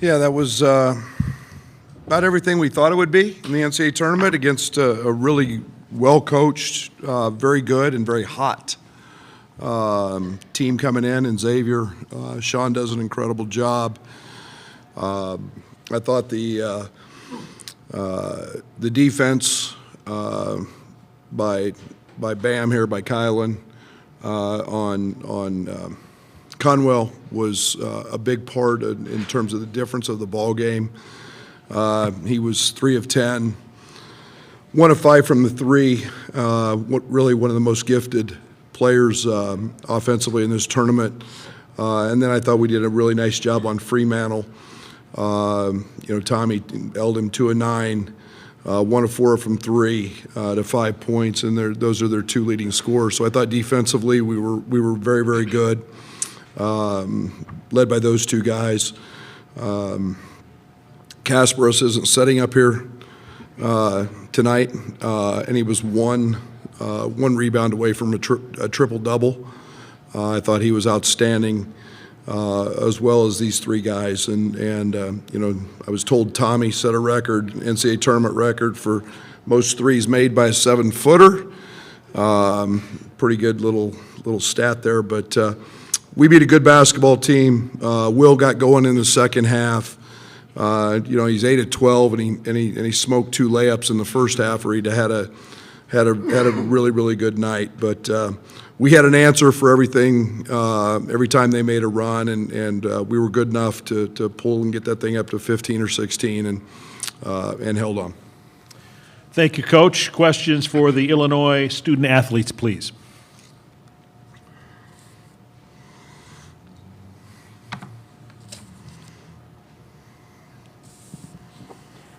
Yeah, that was about everything we thought it would be in the NCAA tournament against a really well-coached, very good, and very hot team coming in, and Xavier. Sean does an incredible job. I thought the defense by Bam here, by Kylan, on Conwell was a big part in terms of the difference of the ball game. He was 3 of 10, 1 of 5 from the three. Really one of the most gifted players offensively in this tournament. And then I thought we did a really nice job on Fremantle. Tommy held him 2 of 9, 1 of 4 from 3 to 5 points, and those are their 2 leading scorers. So I thought defensively we were very, very good, led by those 2 guys. Kasparos isn't setting up here tonight, and he was one rebound away from a triple-double. I thought he was outstanding, as well as these 3 guys. And I was told Tommy set a record, NCAA tournament record, for most threes made by a 7-footer. Pretty good little stat there. But we beat a good basketball team. Will got going in the second half. He's 8 of 12, and he smoked 2 layups in the first half, where he had a really, really good night. But we had an answer for everything every time they made a run, and we were good enough to pull and get that thing up to 15 or 16, and held on. Thank you, Coach. Questions for the Illinois student athletes, please.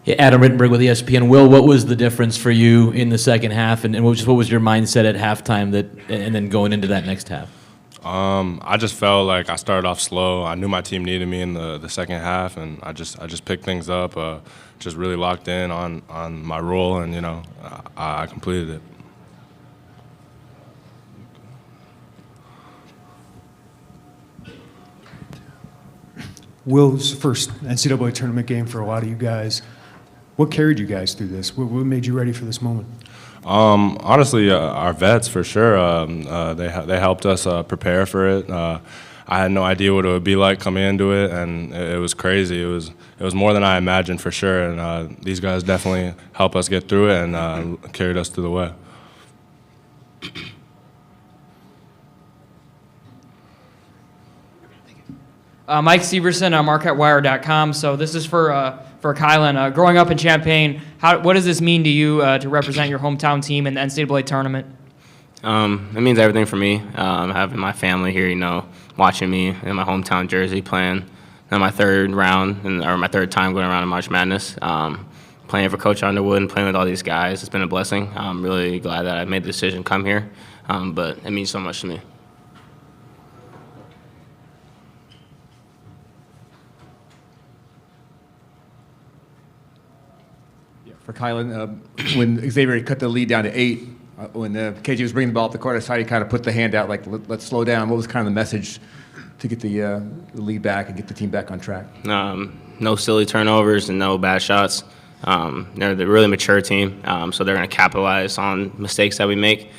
Yeah, Adam Rittenberg with ESPN. Will, what was the difference for you in the second half, and what was your mindset at halftime and then going into that next half? I just felt like I started off slow. I knew my team needed me in the second half, and I just picked things up, just really locked in on my role, and I completed it. Will, this is the first NCAA tournament game for a lot of you guys. What carried you guys through this? What made you ready for this moment? Honestly, our vets, for sure. They helped us prepare for it. I had no idea what it would be like coming into it, and it was crazy. It was more than I imagined, for sure. And these guys definitely helped us get through it and carried us through the way. Mike Severson on MarquetteWire.com. So this is for Kylan. Growing up in Champaign, what does this mean to you to represent your hometown team in the NCAA tournament? It means everything for me. Having my family here, watching me in my hometown jersey playing in my 3rd round, or my 3rd time going around in March Madness. Playing for Coach Underwood and playing with all these guys, it's been a blessing. I'm really glad that I made the decision to come here, but it means so much to me. For Kylan, when Xavier cut the lead down to 8, when KJ was bringing the ball up the court, I saw you kind of put the hand out, like, let's slow down. What was kind of the message to get the lead back and get the team back on track? No silly turnovers and no bad shots. They're a really mature team, so they're going to capitalize on mistakes that we make.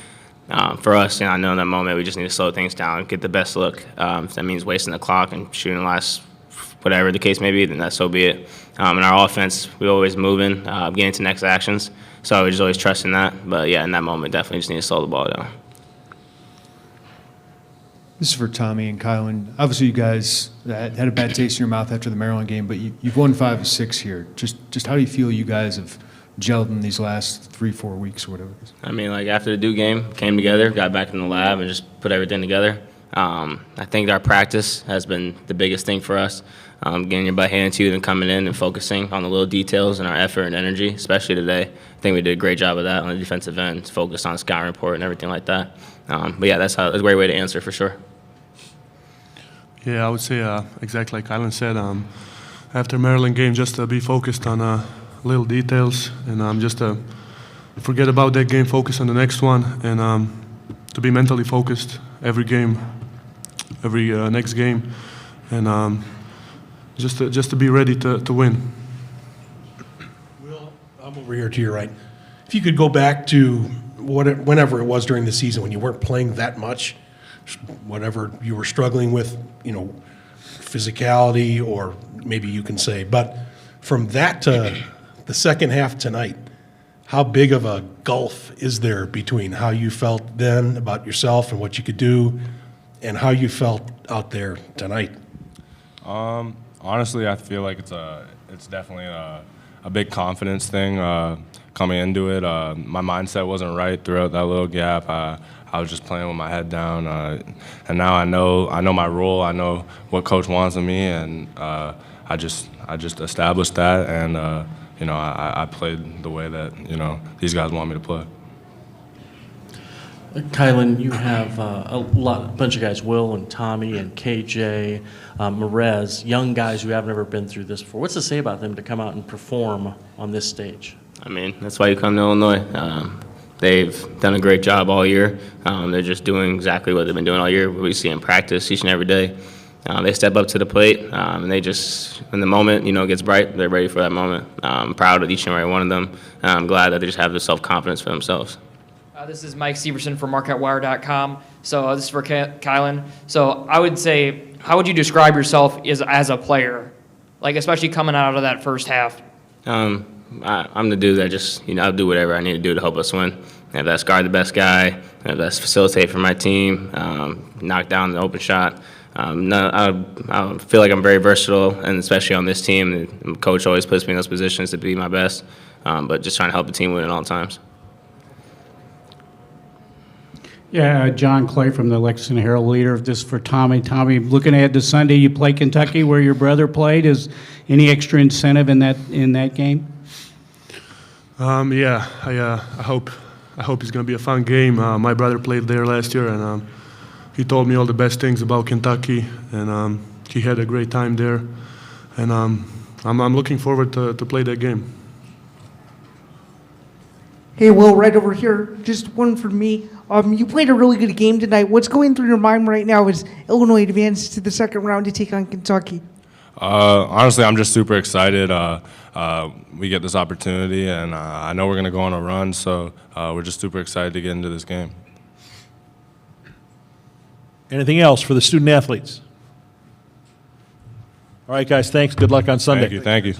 For us, I know in that moment we just need to slow things down, get the best look. If that means wasting the clock and shooting the last, whatever the case may be, then so be it. In our offense, we're always moving, getting to next actions. So we just always trust in that. But, yeah, in that moment, definitely just need to slow the ball down. This is for Tommy and Kylan. Obviously, you guys had a bad taste in your mouth after the Maryland game, but you've won 5 of 6 here. Just how do you feel you guys have gelled in these last 3-4 weeks or whatever? I mean, after the Duke game, came together, got back in the lab, and just put everything together. I think our practice has been the biggest thing for us. Getting your butt handed to you and coming in and focusing on the little details and our effort and energy, especially today. I think we did a great job of that on the defensive end, focused on scouting report and everything like that. But yeah, that's a great way to answer for sure. Yeah, I would say exactly like Kylan said. After Maryland game, just to be focused on little details and just to forget about that game, focus on the next one, and to be mentally focused every game, every next game, and just to be ready to win. Will, I'm over here to your right. If you could go back to whenever it was during the season when you weren't playing that much, whatever you were struggling with, physicality, or maybe you can say, but from that to the second half tonight, how big of a gulf is there between how you felt then about yourself and what you could do and how you felt out there tonight? Honestly, I feel like it's definitely a big confidence thing coming into it. My mindset wasn't right throughout that little gap. I was just playing with my head down, and now I know my role. I know what coach wants of me, and I just established that, and I played the way that these guys want me to play. Kylan, you have a bunch of guys, Will and Tommy and KJ, Merez, young guys who have never been through this before. What's to say about them to come out and perform on this stage? I mean, that's why you come to Illinois. They've done a great job all year. They're just doing exactly what they've been doing all year. We see in practice each and every day. They step up to the plate, and they just, when the moment, gets bright, they're ready for that moment. I'm proud of each and every one of them. I'm glad that they just have the self-confidence for themselves. This is Mike Severson from MarquetteWire.com. So this is for Kylan. So I would say, how would you describe yourself as a player, like especially coming out of that first half? I'm the dude that just, I'll do whatever I need to do to help us win. If that's guard the best guy, if that's facilitate for my team, knock down the open shot. I feel like I'm very versatile, and especially on this team, the coach always puts me in those positions to be my best, but just trying to help the team win at all times. Yeah, John Clay from the Lexington Herald Leader. This is for Tommy. Tommy, looking ahead to Sunday, you play Kentucky where your brother played. Is any extra incentive in that game? Yeah, I hope it's going to be a fun game. My brother played there last year, and he told me all the best things about Kentucky, and he had a great time there. And I'm looking forward to play that game. Hey, Will, right over here. Just one for me. You played a really good game tonight. What's going through your mind right now as Illinois advances to the second round to take on Kentucky? Honestly, I'm just super excited. We get this opportunity, and I know we're going to go on a run, so we're just super excited to get into this game. Anything else for the student athletes? All right, guys, thanks. Good luck on Sunday. Thank you.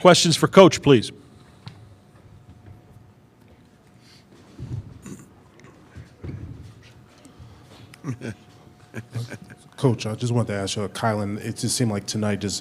Questions for Coach, please. Coach, I just wanted to ask you, Kylan, it just seemed like tonight just